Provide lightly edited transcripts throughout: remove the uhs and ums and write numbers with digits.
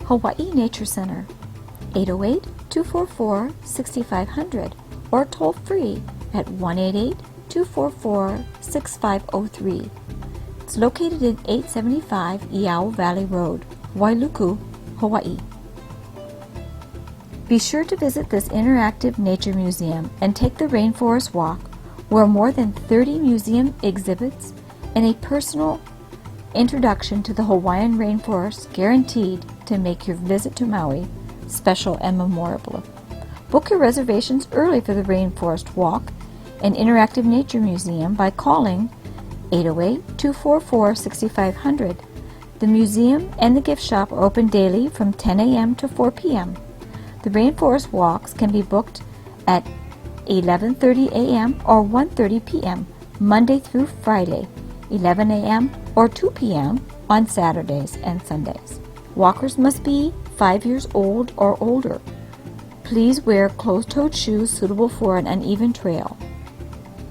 Hawaii Nature Center, 808-244-6500, or toll free at 188-244-6503. It's located in 875 Iao Valley Road, Wailuku, Hawaii. Be sure to visit this interactive nature museum and take the Rainforest Walk, where more than 30 museum exhibits and a personal introduction to the Hawaiian rainforest guaranteed to make your visit to Maui special and memorable. Book your reservations early for the Rainforest Walk and Interactive Nature Museum by calling 808-244-6500. The museum and the gift shop are open daily from 10 a.m. to 4 p.m. The Rainforest Walks can be booked at 11:30 a.m. or 1:30 p.m. Monday through Friday, 11 a.m. or 2 p.m. on Saturdays and Sundays. Walkers must be 5 years old or older. Please wear closed-toed shoes suitable for an uneven trail.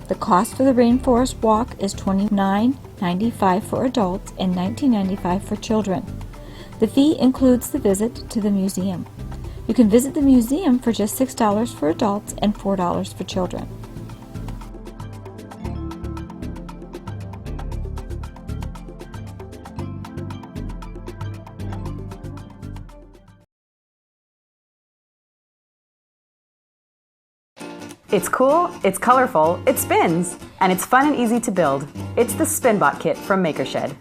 The cost for the Rainforest Walk is $29.95 for adults and $19.95 for children. The fee includes the visit to the museum. You can visit the museum for just $6 for adults and $4 for children. It's cool, it's colorful, it spins, and it's fun and easy to build. It's the SpinBot kit from Makershed.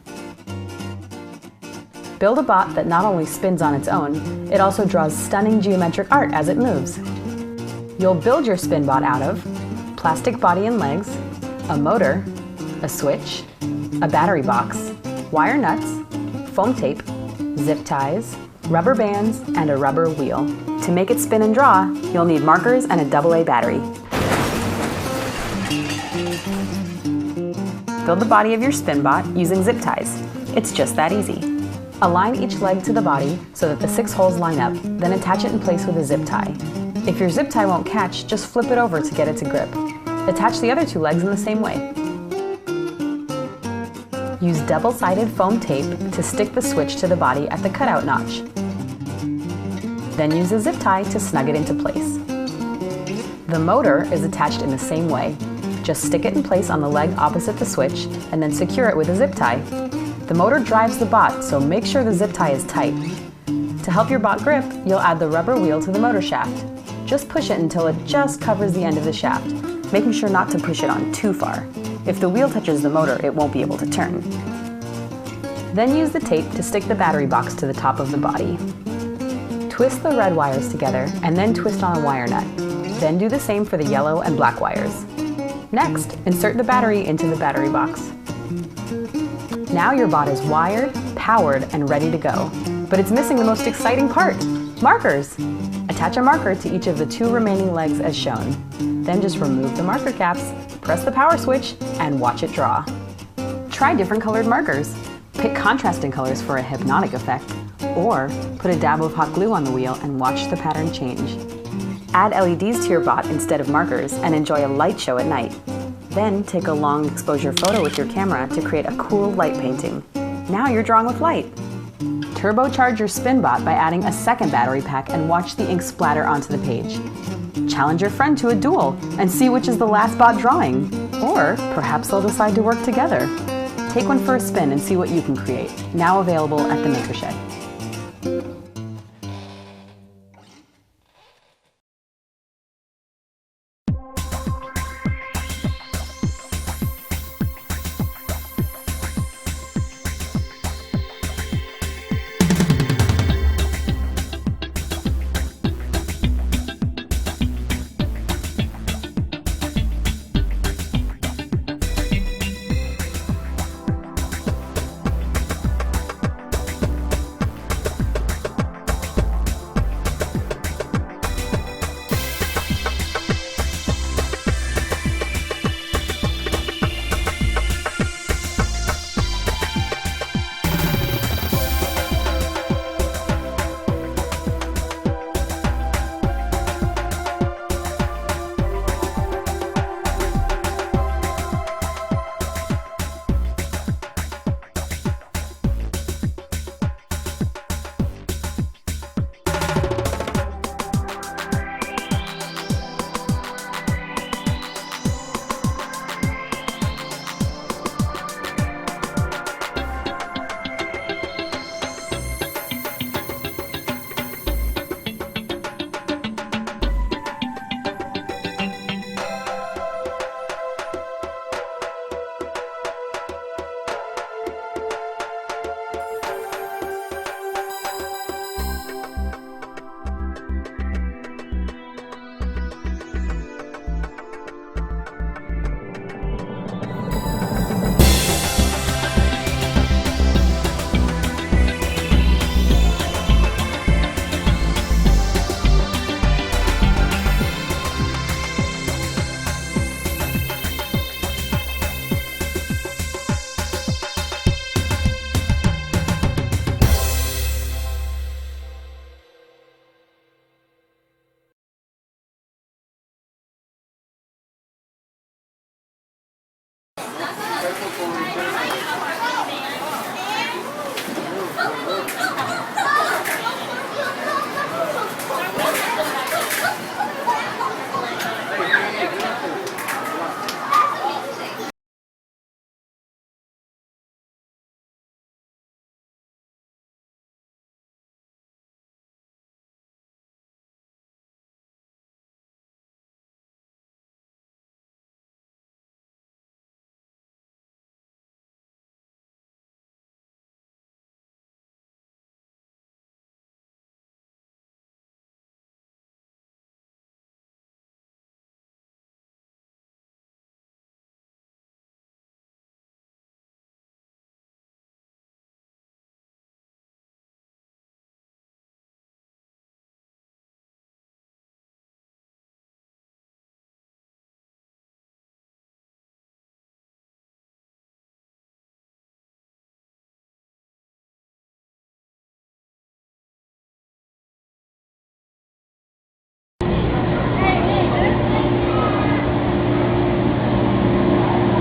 Build a bot that not only spins on its own, it also draws stunning geometric art as it moves. You'll build your SpinBot out of plastic body and legs, a motor, a switch, a battery box, wire nuts, foam tape, zip ties, rubber bands, and a rubber wheel. To make it spin and draw, you'll need markers and a AA battery. Build the body of your SpinBot using zip ties. It's just that easy. Align each leg to the body so that the 6 holes line up, then attach it in place with a zip tie. If your zip tie won't catch, just flip it over to get it to grip. Attach the other 2 legs in the same way. Use double-sided foam tape to stick the switch to the body at the cutout notch. Then use a zip tie to snug it into place. The motor is attached in the same way. Just stick it in place on the leg opposite the switch and then secure it with a zip tie. The motor drives the bot, so make sure the zip tie is tight. To help your bot grip, you'll add the rubber wheel to the motor shaft. Just push it until it just covers the end of the shaft, making sure not to push it on too far. If the wheel touches the motor, it won't be able to turn. Then use the tape to stick the battery box to the top of the body. Twist the red wires together and then twist on a wire nut. Then do the same for the yellow and black wires. Next, insert the battery into the battery box. Now your bot is wired, powered, and ready to go. But it's missing the most exciting part, markers. Attach a marker to each of the 2 remaining legs as shown. Then just remove the marker caps, press the power switch, and watch it draw. Try different colored markers. Pick contrasting colors for a hypnotic effect, or put a dab of hot glue on the wheel and watch the pattern change. Add LEDs to your bot instead of markers and enjoy a light show at night. Then take a long exposure photo with your camera to create a cool light painting. Now you're drawing with light. Turbocharge your SpinBot by adding a second battery pack and watch the ink splatter onto the page. Challenge your friend to a duel and see which is the last bot drawing. Or perhaps they'll decide to work together. Take one for a spin and see what you can create. Now available at the Makershed.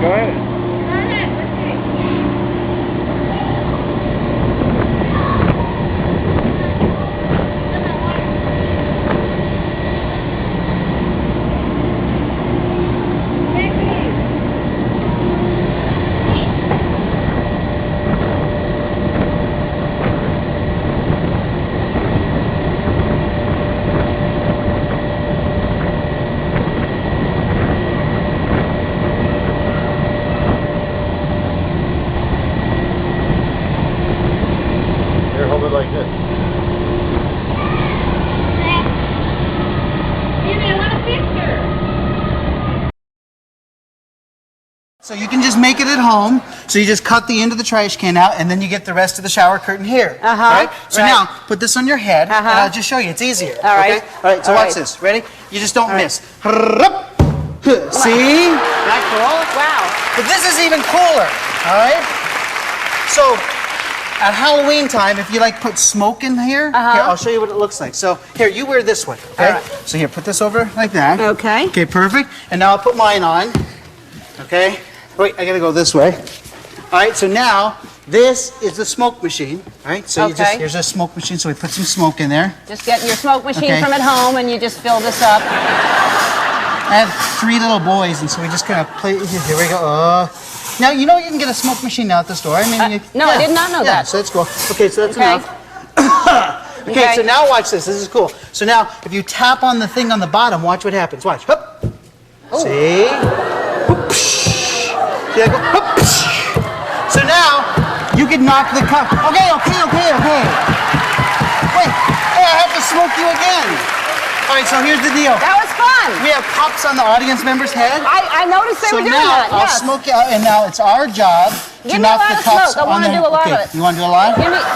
Go ahead. Here, hold it like this. So you can just make it at home. So you just cut the end of the trash can out, and then you get the rest of the shower curtain here. Right? So now put this on your head, and I'll just show you. It's easier. All right. Okay? All right. So watch this. Ready? You just don't miss. See? That cool? Wow. But this is even cooler. All right. So at Halloween time, if you like put smoke in here, here I'll show you what it looks like. So here, you wear this one. Okay. All right. So here, put this over like that. Okay. Okay. Perfect. And now I'll put mine on. Okay. Wait, I gotta go this way. All right, so now this is the smoke machine. All right, so you just, here's a smoke machine, so we put some smoke in there. Just get your smoke machine Okay. from at home and you just fill this up. I have 3 little boys, and so we just kind of play. Here we go. Now, you know you can get a smoke machine out the store. I mean, No, I did not know that. So that's cool. Okay, so that's Okay. enough. Okay, so now watch this. This is cool. So now, if you tap on the thing on the bottom, watch what happens. Watch. Hup. See? See, I go, hup. So now, you can knock the cup. Okay. Wait, hey, I have to smoke you again. All right, so here's the deal. That was fun. We have cups on the audience member's head. I noticed they So were doing now that. I'll Yes. smoke you out, and now it's our job to Give me a knock lot the of cups smoke. I on wanna there. do a lot of Okay, it. you want to do a lot? Give me a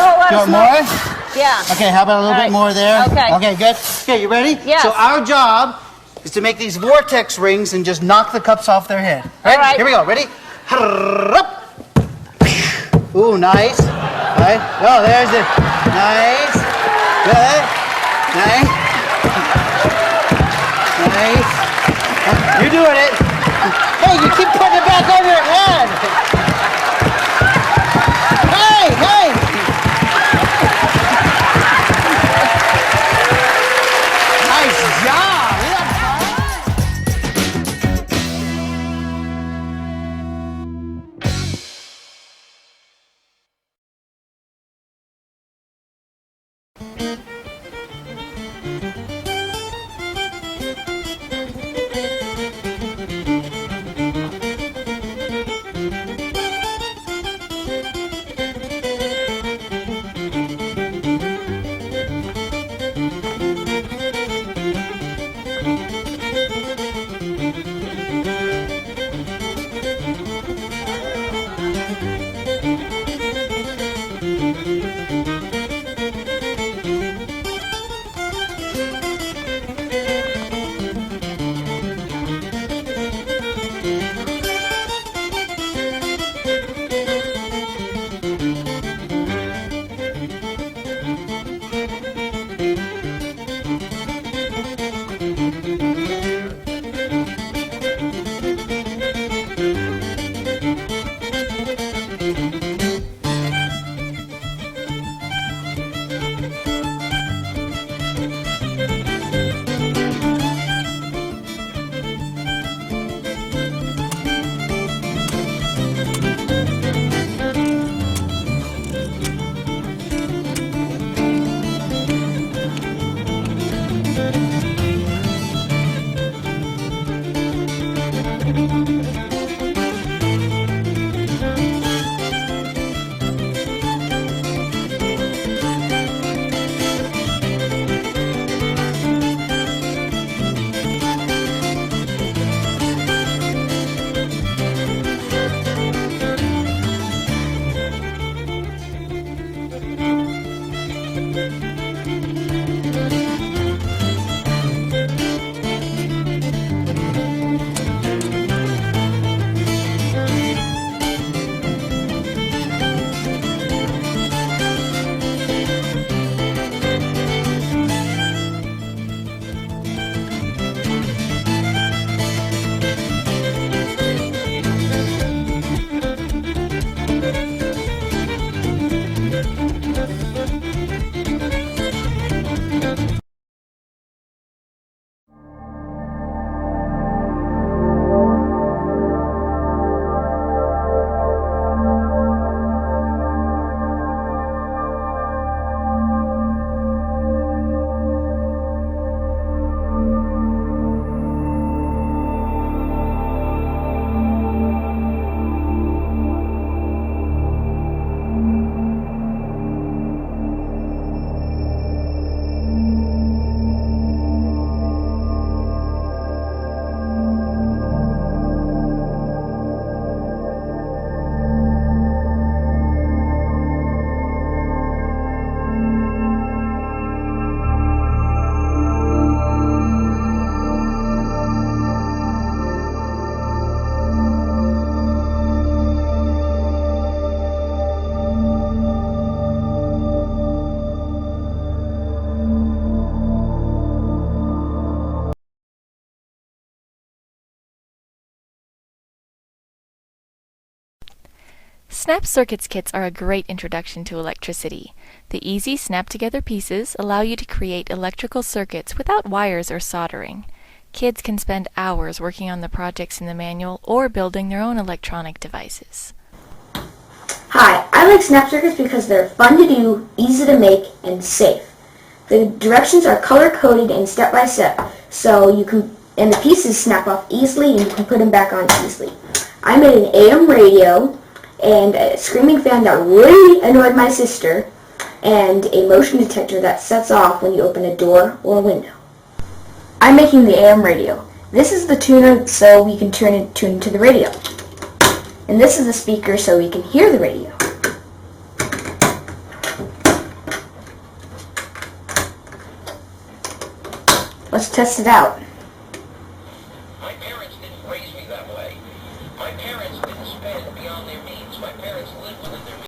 whole lot You of want smoke. more? Yeah. Okay, how about a little All bit right. more there? Okay. Okay, good. Okay, you ready? Yes. So our job is to make these vortex rings and just knock the cups off their head. All right. Here we go. Ready? Ooh, nice. All right. Oh, there's it. Nice. Good. Nice. Nice. You're doing it. Hey, you keep putting it back over your head. Hey. Nice job. Snap Circuits kits are a great introduction to electricity. The easy snap-together pieces allow you to create electrical circuits without wires or soldering. Kids can spend hours working on the projects in the manual or building their own electronic devices. Hi, I like snap circuits because they're fun to do, easy to make, and safe. The directions are color-coded and step-by-step, and the pieces snap off easily and you can put them back on easily. I made an AM radio and a screaming fan that really annoyed my sister, and a motion detector that sets off when you open a door or a window. I'm making the AM radio. This is the tuner so we can tune to the radio. And this is the speaker so we can hear the radio. Let's test it out. My parents didn't raise me that way. My parents didn't spend beyond their means. My parents lived within their means.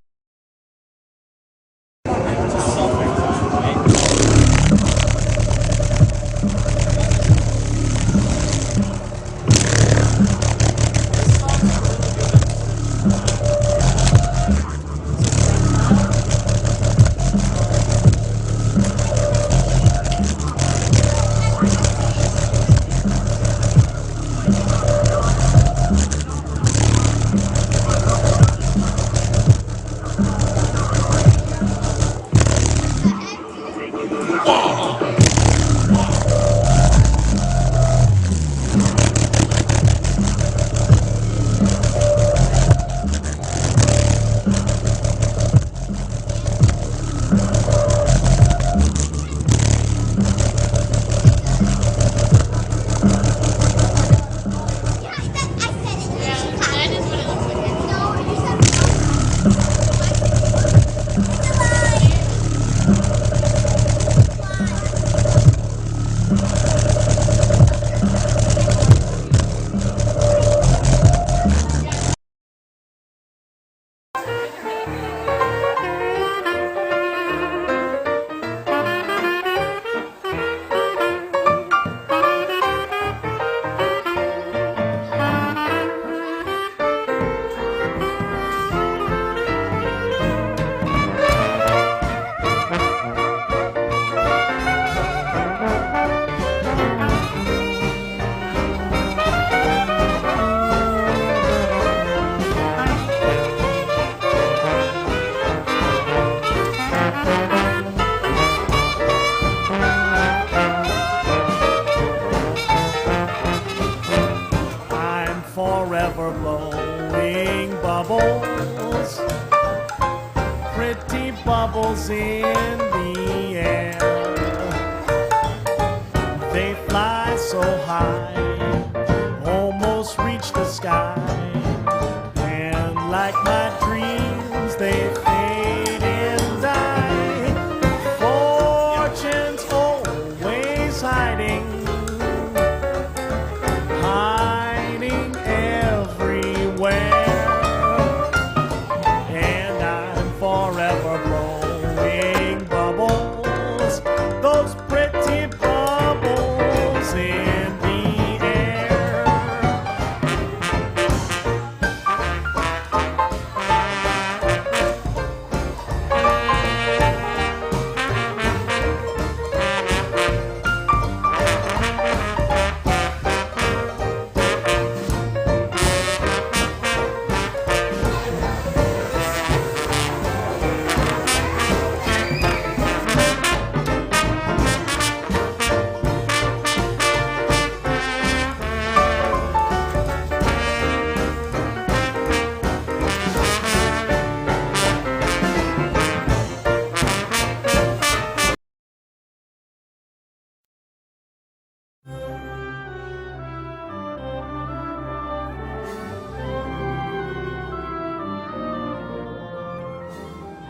Forever blowing bubbles, pretty bubbles in the air. They fly so high, almost reach the sky, and like my dreams they fade and die. Fortune's always hiding everywhere, and I'm forever blowing bubbles, those pretty bubbles in the air.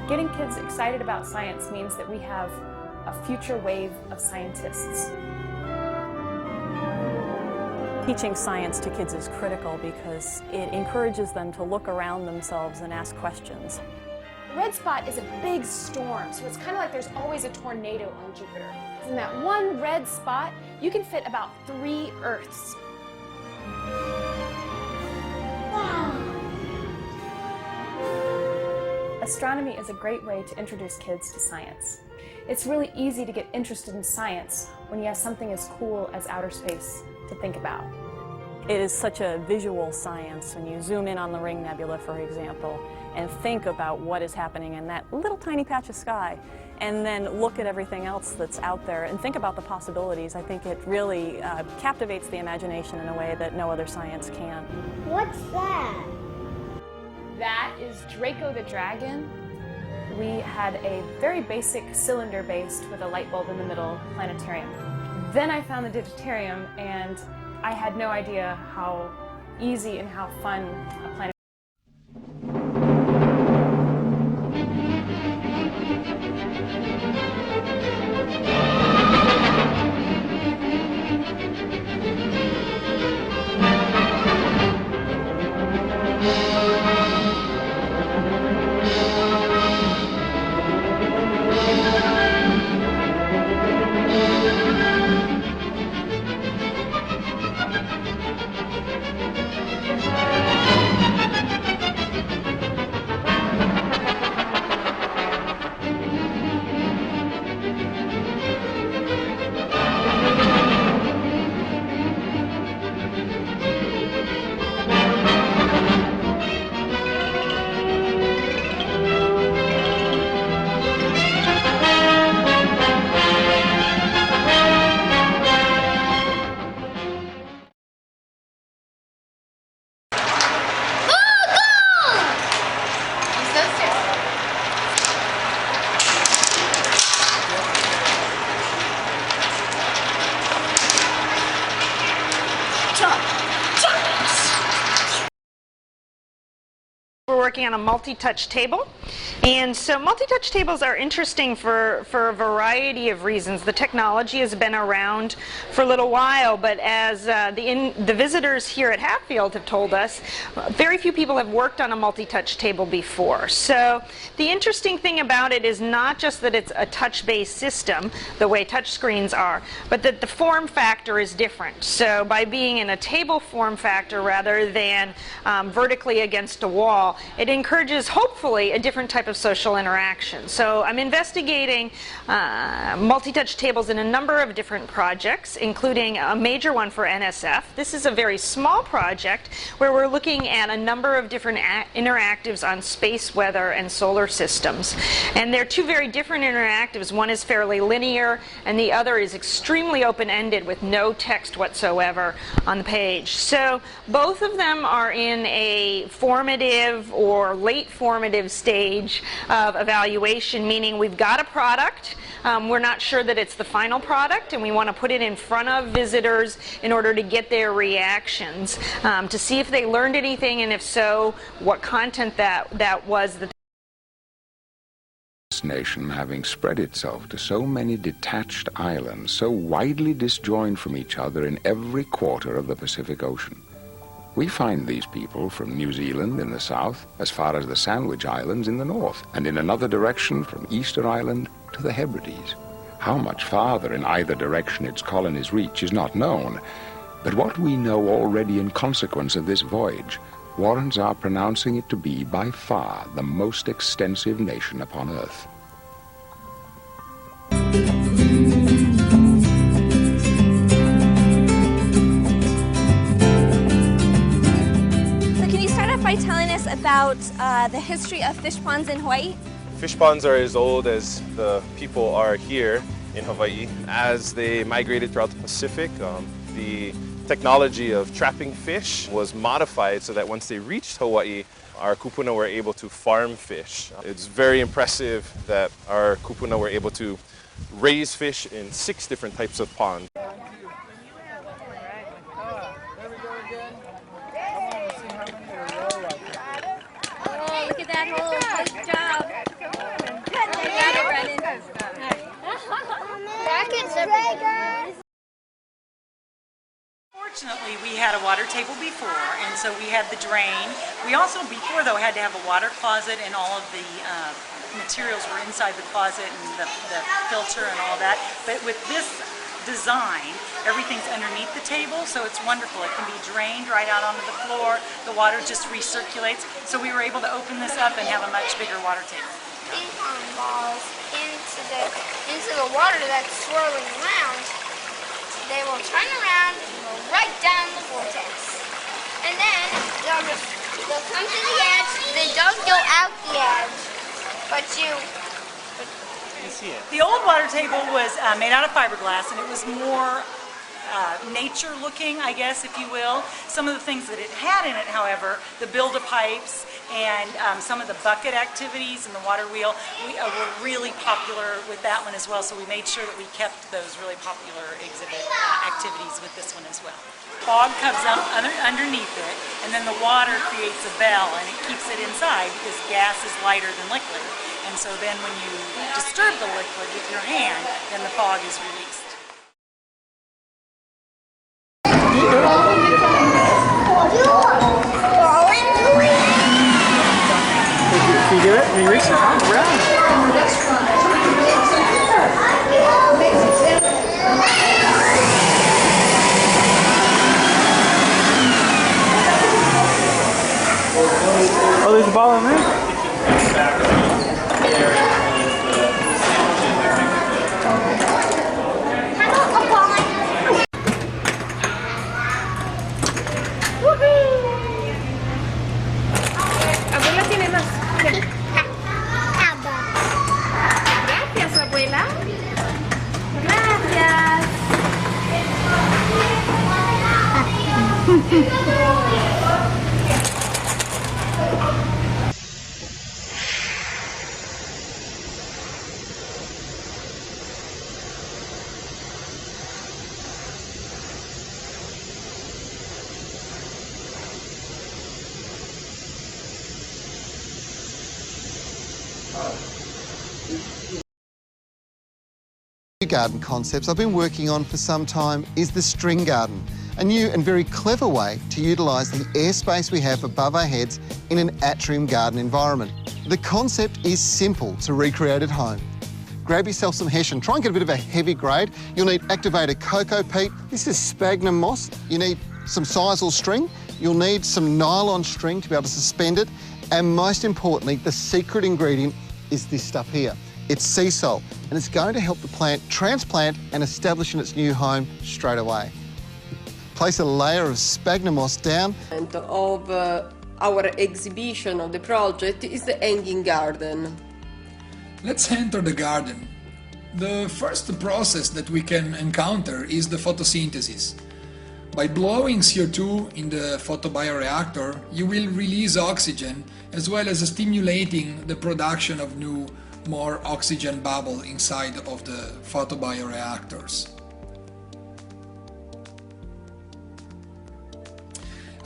Getting kids excited about science means that we have a future wave of scientists. Teaching science to kids is critical because it encourages them to look around themselves and ask questions. A red spot is a big storm, so it's kind of like there's always a tornado on Jupiter. In that one red spot, you can fit about 3 Earths. Wow. Astronomy is a great way to introduce kids to science. It's really easy to get interested in science when you have something as cool as outer space to think about. It is such a visual science when you zoom in on the Ring Nebula, for example, and think about what is happening in that little tiny patch of sky, and then look at everything else that's out there and think about the possibilities. I think it really captivates the imagination in a way that no other science can. What's that? That is Draco the Dragon. We had a very basic cylinder based with a light bulb in the middle planetarium. Then I found the Digitarium, and I had no idea how easy and how fun a planetarium. We're working on a multi-touch table, and so multi-touch tables are interesting for a variety of reasons. The technology has been around for a little while, but as the visitors here at Hatfield have told us, very few people have worked on a multi-touch table before. So the interesting thing about it is not just that it's a touch-based system, the way touch screens are, but that the form factor is different. So by being in a table form factor rather than vertically against a wall, it encourages, hopefully, a different type of social interaction. So I'm investigating multi-touch tables in a number of different projects, including a major one for NSF. This is a very small project where we're looking at a number of different interactives on space, weather, and solar systems. And they're two very different interactives. One is fairly linear, and the other is extremely open-ended with no text whatsoever on the page. So both of them are in a formative or late formative stage of evaluation, meaning we've got a product, we're not sure that it's the final product, and we want to put it in front of visitors in order to get their reactions, to see if they learned anything, and if so, what content that was. This nation having spread itself to so many detached islands, so widely disjoined from each other in every quarter of the Pacific Ocean. We find these people from New Zealand in the south as far as the Sandwich Islands in the north, and in another direction from Easter Island to the Hebrides. How much farther in either direction its colonies reach is not known, but what we know already in consequence of this voyage warrants our pronouncing it to be by far the most extensive nation upon Earth. By telling us about the history of fish ponds in Hawaii. Fish ponds are as old as the people are here in Hawaii. As they migrated throughout the Pacific, the technology of trapping fish was modified so that once they reached Hawaii, our kupuna were able to farm fish. It's very impressive that our kupuna were able to raise fish in 6 different types of ponds. Fortunately, we had a water table before, and so we had the drain. We also, before though, had to have a water closet, and all of the materials were inside the closet, and the filter and all that. But with this design. Everything's underneath the table, so it's wonderful. It can be drained right out onto the floor. The water just recirculates. So we were able to open this up and have a much bigger water table. Ping pong balls into the water that's swirling around. They will turn around and go right down the vortex. And then they'll come to the edge. They don't go out the edge, but you see it. The old water table was made out of fiberglass, and it was more nature looking, I guess, if you will. Some of the things that it had in it, however, the build-a-pipes and some of the bucket activities and the water wheel, were really popular with that one as well, so we made sure that we kept those really popular exhibit activities with this one as well. Fog comes up underneath it, and then the water creates a bell, and it keeps it inside because gas is lighter than liquid. And so then when you disturb the liquid with your hand, then the fog is released. Can you do it? Can you reach it? Around. Oh, there's a ball in there? Abuela tiene más. Gracias, abuela. Garden concepts I've been working on for some time is the string garden, a new and very clever way to utilise the airspace we have above our heads in an atrium garden environment. The concept is simple to recreate at home. Grab yourself some hessian, try and get a bit of a heavy grade. You'll need activated cocoa peat. This is sphagnum moss. You need some sisal string. You'll need some nylon string to be able to suspend it. And most importantly, the secret ingredient is this stuff here. It's sea salt, and it's going to help the plant transplant and establish in its new home straight away. Place a layer of sphagnum moss down. Of our exhibition of the project is the hanging garden. Let's enter the garden. The first process that we can encounter is the photosynthesis. By blowing CO2 in the photobioreactor, you will release oxygen as well as stimulating the production of new more oxygen bubble inside of the photobioreactors.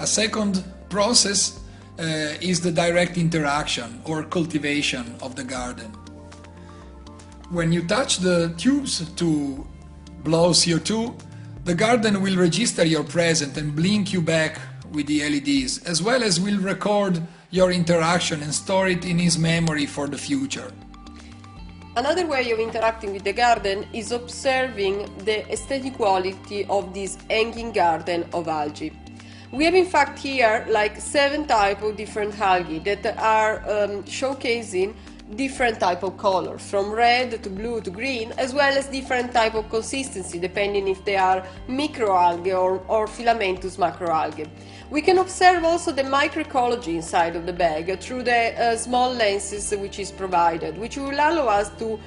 A second process is the direct interaction or cultivation of the garden. When you touch the tubes to blow CO2, the garden will register your presence and blink you back with the LEDs, as well as will record your interaction and store it in its memory for the future. Another way of interacting with the garden is observing the aesthetic quality of this hanging garden of algae. We have in fact here like 7 types of different algae that are showcasing different type of colors, from red to blue to green, as well as different type of consistency depending if they are microalgae or filamentous macroalgae. We can observe also the microecology inside of the bag through the small lenses which is provided, which will allow us to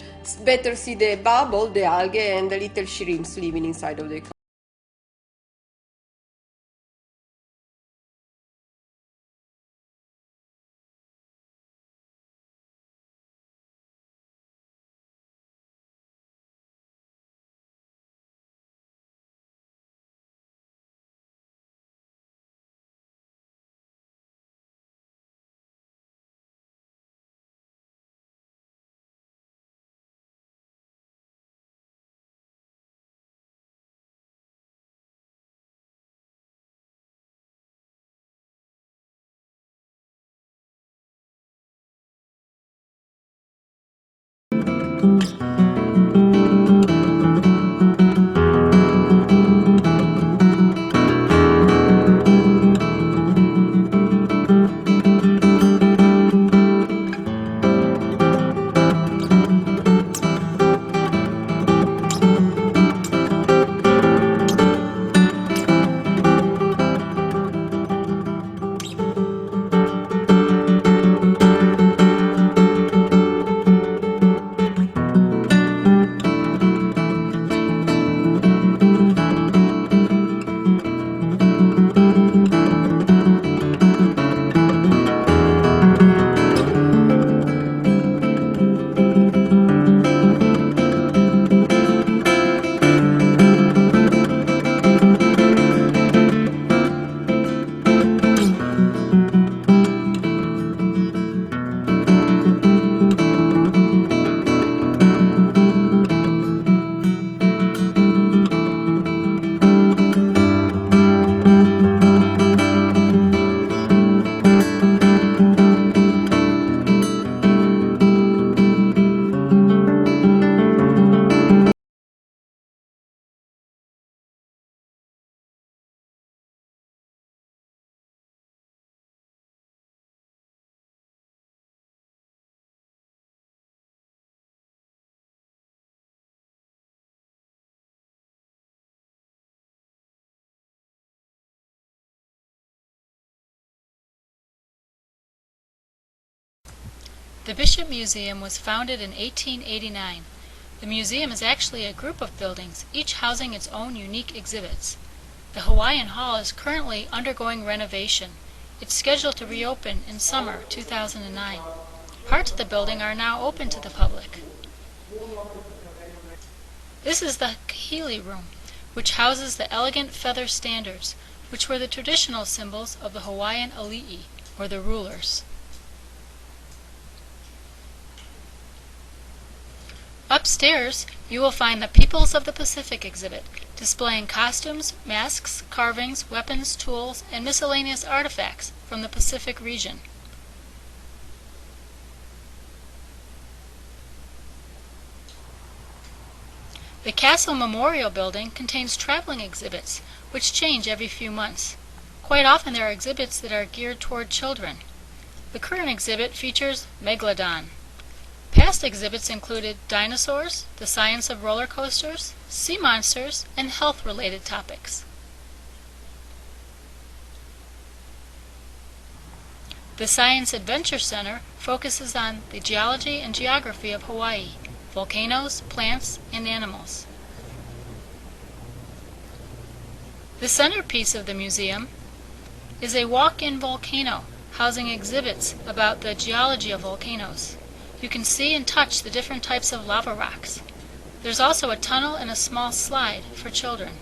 better see the bubble, the algae and the little shrimps living inside of the The Bishop Museum was founded in 1889. The museum is actually a group of buildings, each housing its own unique exhibits. The Hawaiian Hall is currently undergoing renovation. It's scheduled to reopen in summer 2009. Parts of the building are now open to the public. This is the Kahili Room, which houses the elegant feather standards, which were the traditional symbols of the Hawaiian ali'i, or the rulers. Upstairs, you will find the Peoples of the Pacific exhibit, displaying costumes, masks, carvings, weapons, tools, and miscellaneous artifacts from the Pacific region. The Castle Memorial Building contains traveling exhibits, which change every few months. Quite often there are exhibits that are geared toward children. The current exhibit features Megalodon. Past exhibits included dinosaurs, the science of roller coasters, sea monsters, and health-related topics. The Science Adventure Center focuses on the geology and geography of Hawaii, volcanoes, plants, and animals. The centerpiece of the museum is a walk-in volcano housing exhibits about the geology of volcanoes. You can see and touch the different types of lava rocks. There's also a tunnel and a small slide for children.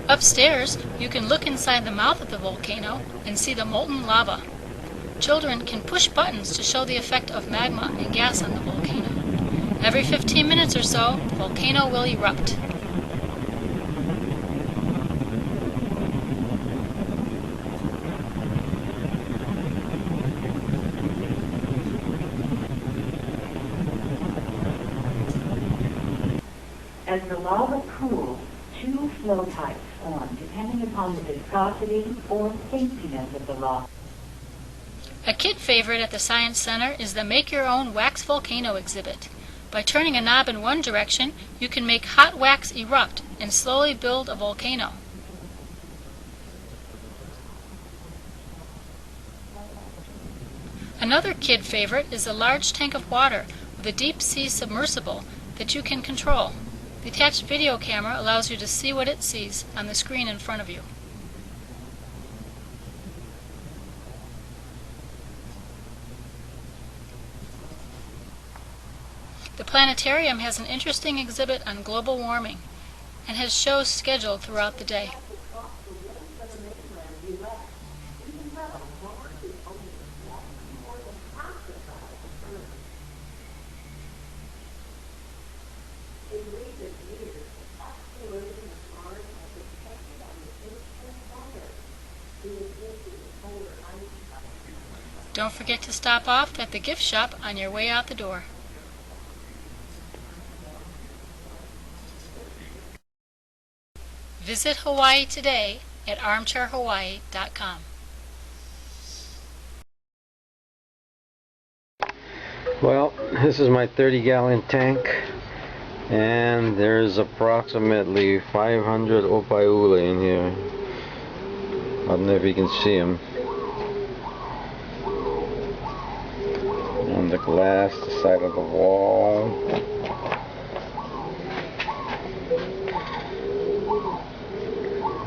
Upstairs, you can look inside the mouth of the volcano and see the molten lava. Children can push buttons to show the effect of magma and gas on the volcano. Every 15 minutes or so, the volcano will erupt. As the lava cools, two flow types form depending upon the viscosity or safetiness of the lava. A kid favorite at the Science Center is the Make Your Own Wax Volcano exhibit. By turning a knob in one direction, you can make hot wax erupt and slowly build a volcano. Another kid favorite is a large tank of water with a deep sea submersible that you can control. The attached video camera allows you to see what it sees on the screen in front of you. The planetarium has an interesting exhibit on global warming and has shows scheduled throughout the day. Don't forget to stop off at the gift shop on your way out the door. Visit Hawaii today at armchairhawaii.com. Well, this is my 30-gallon tank, and there's approximately 500 opaiula in here. I don't know if you can see them. On the glass, the side of the wall.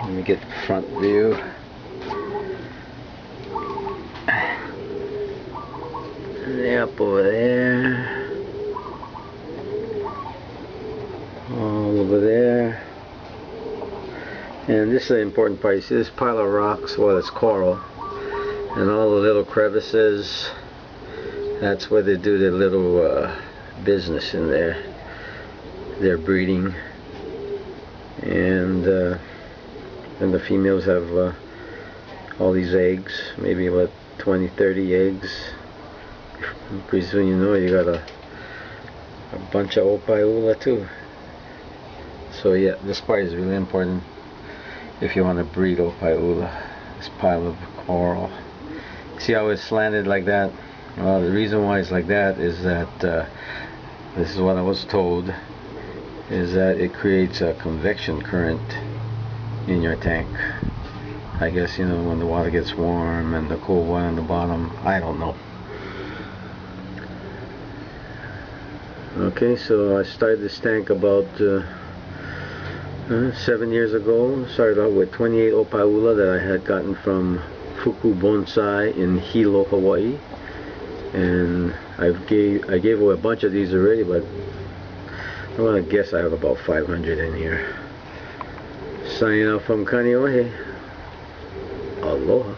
Let me get the front view. They're up over there. All over there. And this is the important part. You see this pile of rocks? Well, it's coral. And all the little crevices. That's where they do their little business in there. They're breeding. And the females have all these eggs. Maybe what, 20, 30 eggs. Pretty soon you know you got a bunch of opaiula too. So yeah, this part is really important if you want to breed opaiula. This pile of coral. See how it's slanted like that? Well, the reason why it's like that is that this is what I was told, is that it creates a convection current in your tank. I guess, you know, when the water gets warm and the cool water on the bottom, I don't know. Okay, so I started this tank about 7 years ago. Started out with 28 opaula that I had gotten from Fuku Bonsai in Hilo, Hawaii. And I gave away a bunch of these already, but I want to guess I have about 500 in here. Signing out from Kaneohe. Aloha.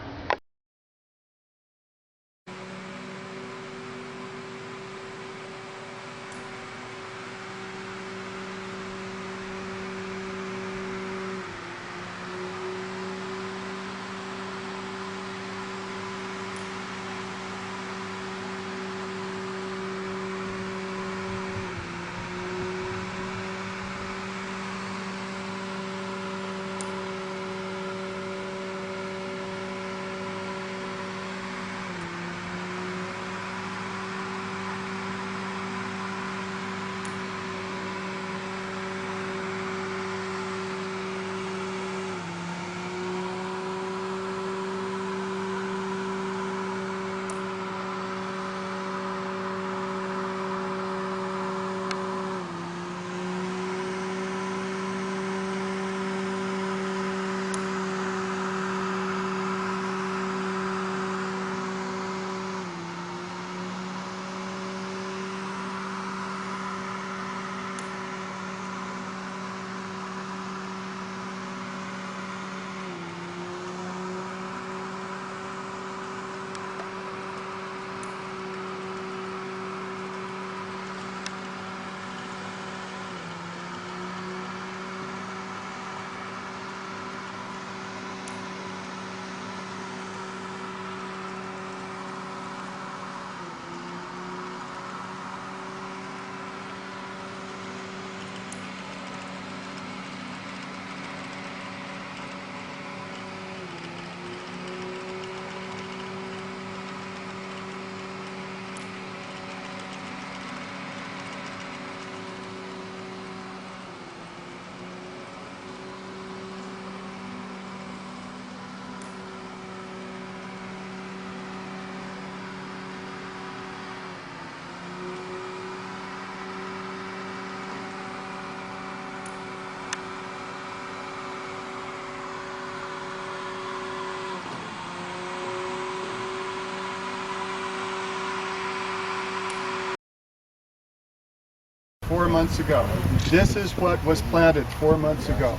Four months ago. This is what was planted 4 months ago,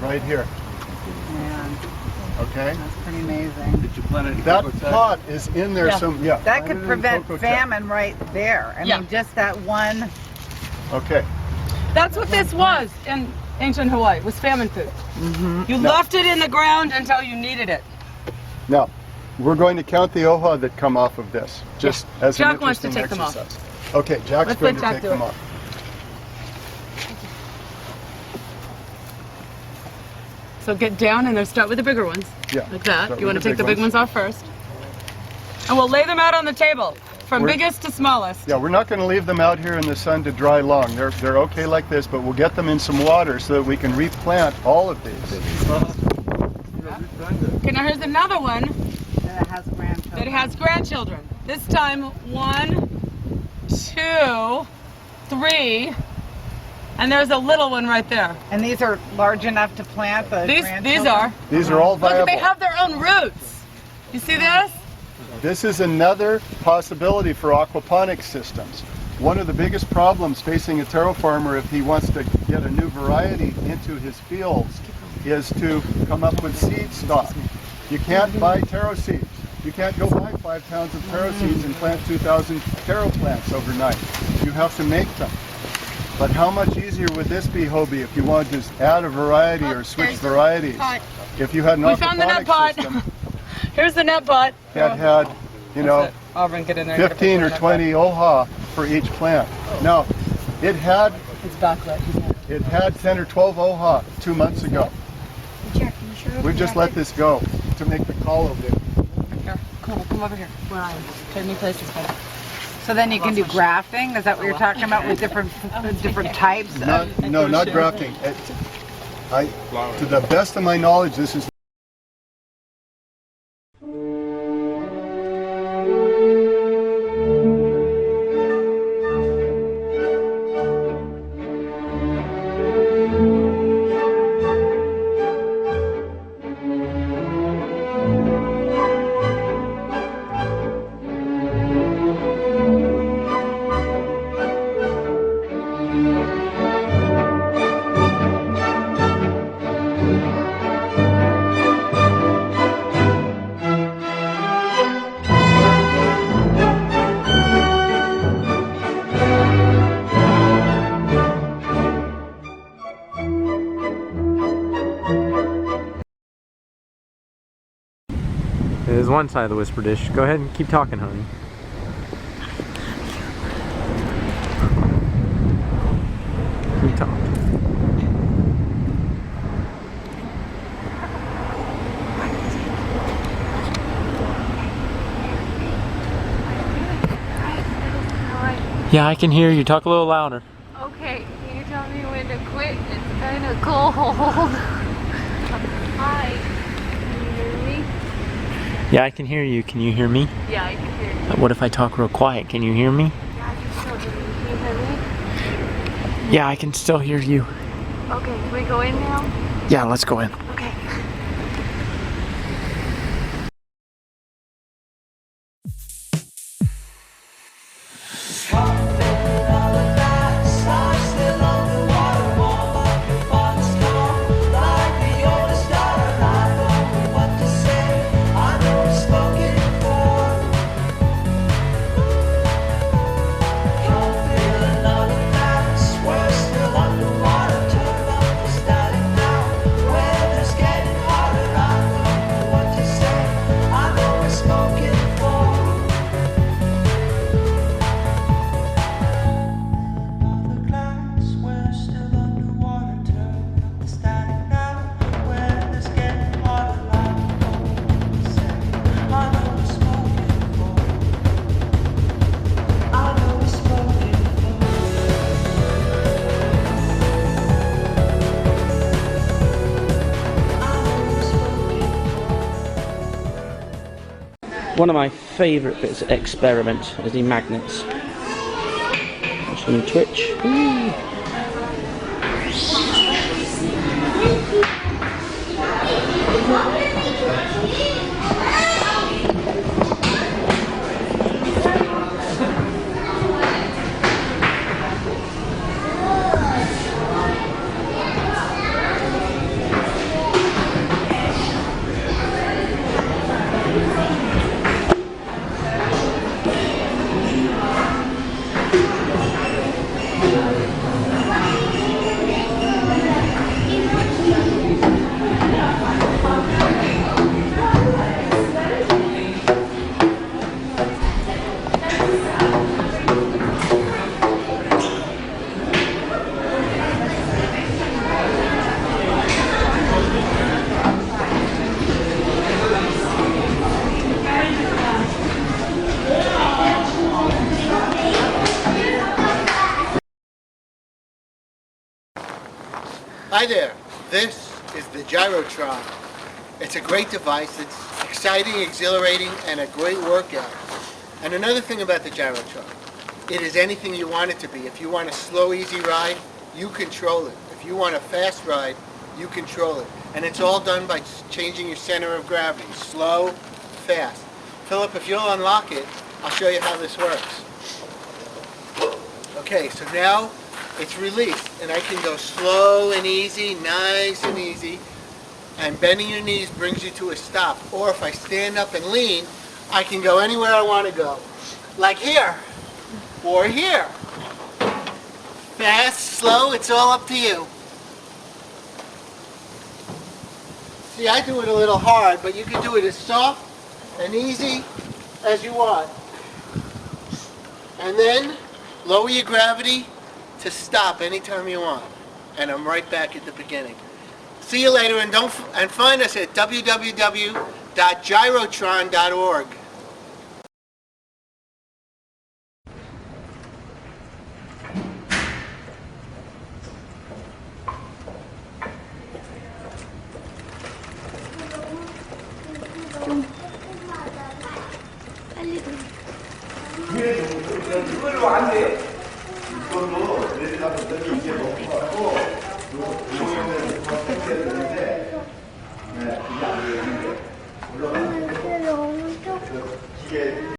right here. Man, okay? That's pretty amazing. Did you plant it? That pot is in there yeah. That could prevent famine right there. I mean, just that one. Okay. That's what this was in ancient Hawaii, was famine food. You left it in the ground until you needed it. Now, we're going to count the oha that come off of this, just as Jack an wants to interesting take them exercise. off. Okay, Jack's Let's going let to Jack take do them it. off. So get down and then start with the bigger ones. Yeah. Like that. Start You want with to take the big ones off first. And we'll lay them out on the table, from biggest to smallest. Yeah, we're not going to leave them out here in the sun to dry long. They're okay like this, but we'll get them in some water so that we can replant all of these. Okay, now here's another one that has grandchildren. That has grandchildren. This time 1, 2, 3, and there's a little one right there. And these are large enough to plant the These grandchildren? are. These are all viable. Look, they have their own roots. You see this? This is another possibility for aquaponics systems. One of the biggest problems facing a taro farmer if he wants to get a new variety into his fields is to come up with seed stock. You can't buy taro seeds. You can't go buy 5 pounds of taro seeds and plant 2,000 taro plants overnight. You have to make them. But how much easier would this be, Hobie, if you wanted to just add a variety or switch varieties? If you had an We found the net pot. system Here's the net pot. that had, you know, Auburn, get in there. Get a 15 or picture of 20 oha for each plant. Now, it had It's backlit. it had 10 or 12 oha 2 months ago. We just let this go to make the call over there. Here, come over here. Where I am. Trade me places, buddy. So then you can do grafting? Is that what you're talking about with different types? No, not grafting. To the best of my knowledge, this is There's one side of the whisper dish. Go ahead and keep talking, honey. Keep talking. Yeah, I can hear you. Talk a little louder. Okay, can you tell me when to quit? It's kind of cold. Hi, can you hear me? Yeah, I can hear you. Can you hear me? Yeah, I can hear you. What if I talk real quiet? Can you hear me? Yeah, I can still hear you. Can you hear me? Yeah, I can still hear you. Okay, can we go in now? Yeah, let's go in. Okay. One of my favourite bits of experiment is the magnets. Watch them twitch. Ooh. Hi there, this is the Gyrotron. It's a great device, it's exciting, exhilarating, and a great workout. And another thing about the Gyrotron, it is anything you want it to be. If you want a slow, easy ride, you control it. If you want a fast ride, you control it. And it's all done by changing your center of gravity, slow, fast. Philip, if you'll unlock it, I'll show you how this works. Okay, so now it's released, and I can go slow and easy, nice and easy, and bending your knees brings you to a stop. Or if I stand up and lean, I can go anywhere I want to go, like here, or here. Fast, slow, it's all up to you. See, I do it a little hard, but you can do it as soft and easy as you want. And then lower your gravity to stop anytime you want. And I'm right back at the beginning. See you later, and find us at www.gyrotron.org. 이걸로 안 돼요? 이걸로 내려가면 이게 높아가지고 모양을 바꿔야 되는데 이게 안 되는데 올라가는 기계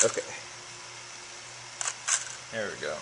Okay. There we go.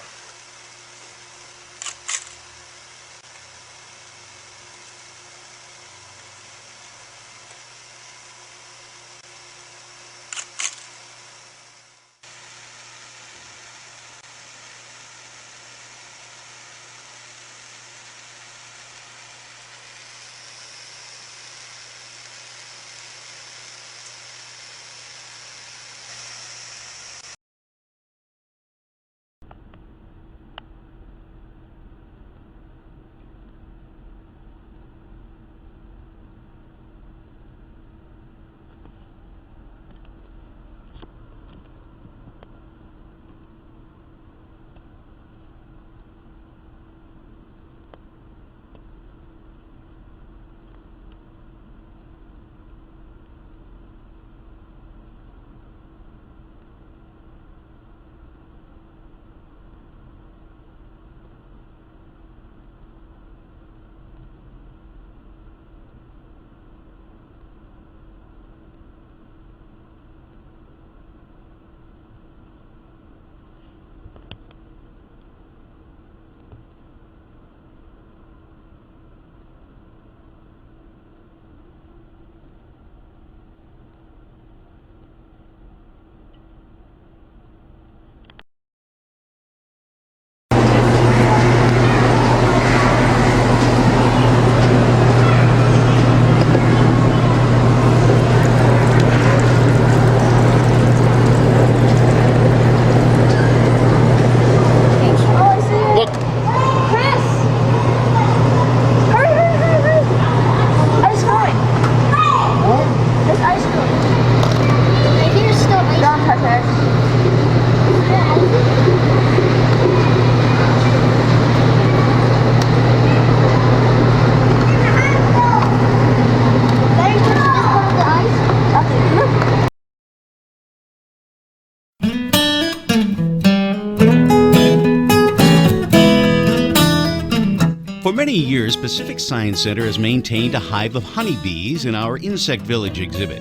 For many years, Pacific Science Center has maintained a hive of honeybees in our Insect Village exhibit.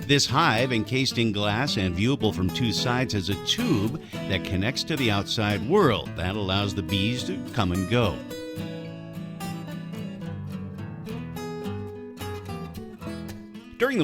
This hive, encased in glass and viewable from two sides, has a tube that connects to the outside world. That allows the bees to come and go. During the